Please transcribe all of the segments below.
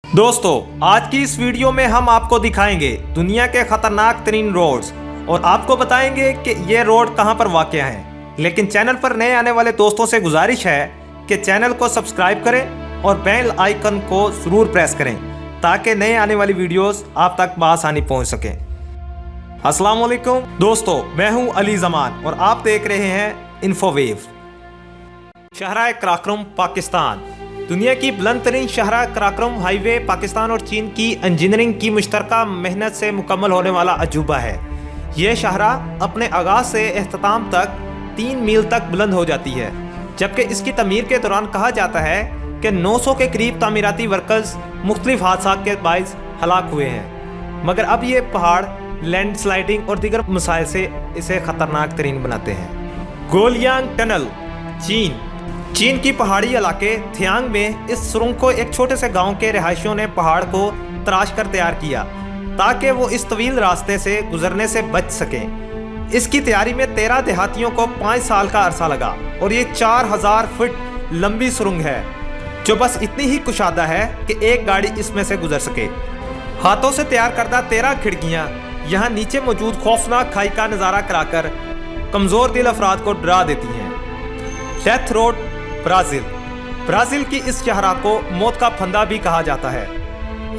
दोस्तों, आज की इस वीडियो में हम आपको दिखाएंगे दुनिया के खतरनाक तरीन रोड्स और आपको बताएंगे कि ये रोड कहां पर वाक़या है। लेकिन चैनल पर नए आने वाले दोस्तों से गुजारिश है कि चैनल को सब्सक्राइब करें और बेल आइकन को ज़रूर प्रेस करें ताकि नए आने वाली वीडियोस आप तक बआसानी पहुंच सकें। अस्सलाम वालेकुम दोस्तों, मैं हूं अली जमान और आप देख रहे हैं इन्फोवेव। शहरा कराक्रम पाकिस्तान दुनिया की बुलंद तरीन शहरा कराक्रम हाईवे पाकिस्तान और चीन की इंजीनियरिंग की मुश्तरका मेहनत से मुकम्मल होने वाला अजूबा है। यह शहरा अपने आगाज से इख्तिताम तक 3 मील तक बुलंद हो जाती है, जबकि इसकी तमीर के दौरान कहा जाता है कि 900 के करीब तामीराती वर्कर्स मुख्तलिफ हादसा के बाइस हलाक हुए हैं। मगर अब ये पहाड़ लैंडस्लाइडिंग और दीगर मसाइल से इसे ख़तरनाक तरीन बनाते हैं। गोलियांग टनल चीन की पहाड़ी इलाके थियांग में इस सुरंग को एक छोटे से गांव के रहायशियों ने पहाड़ को तराश कर तैयार किया ताकि वो इस तवील रास्ते से गुजरने से बच सकें। इसकी तैयारी में 13 देहातियों को 5 साल का अरसा लगा और ये 4000 फुट लंबी सुरंग है जो बस इतनी ही कुशादा है कि एक गाड़ी इसमें से गुजर सके। हाथों से तैयार करदा 13 खिड़कियाँ यहाँ नीचे मौजूद खौफनाक खाई का नज़ारा कराकर कमज़ोर दिल अफराद को डरा देती हैं। डेथ रोड ब्राज़ील की इस शहरा को मौत का फंदा भी कहा जाता है,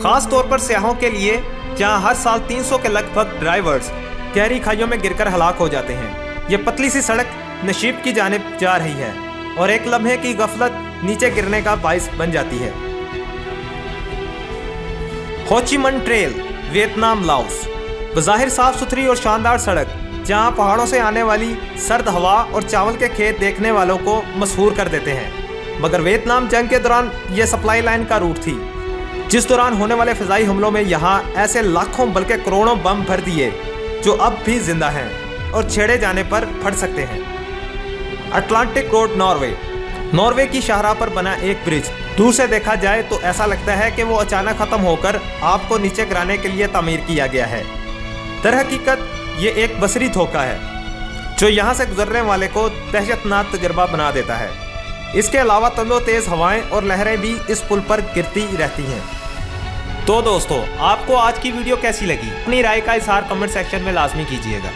ख़ास तौर पर सयाहों के लिए, जहां हर साल 300 के लगभग ड्राइवर्स गहरी खाइयों में गिरकर हलाक हो जाते हैं। ये पतली सी सड़क नशीब की जानिब जा रही है और एक लम्हे की गफलत नीचे गिरने का बाइस बन जाती है। हो Chi Minh trail Vietnam Laos बज़ाहिर साफ सुथरी और शानदार सड़क, जहां पहाड़ों से आने वाली सर्द हवा और चावल के खेत देखने वालों को मशहूर कर देते हैं। मगर वियतनाम जंग के दौरान यह सप्लाई लाइन का रूट थी, जिस दौरान होने वाले फ़िज़ाई हमलों में यहाँ ऐसे लाखों बल्कि करोड़ों बम भर दिए जो अब भी जिंदा हैं और छेड़े जाने पर फट सकते हैं। अटलांटिक रोड नॉर्वे की शाहराह पर बना एक ब्रिज दूर से देखा जाए तो ऐसा लगता है कि वो अचानक ख़त्म होकर आपको नीचे गिराने के लिए तामीर किया गया है। दरहकीकत ये एक बसरी धोखा है जो यहाँ से गुजरने वाले को दहशतनाक तजुर्बा बना देता है। इसके अलावा तंदो तेज़ हवाएं और लहरें भी इस पुल पर गिरती रहती हैं। तो दोस्तों, आपको आज की वीडियो कैसी लगी? अपनी राय का इज़हार कमेंट सेक्शन में लाजमी कीजिएगा।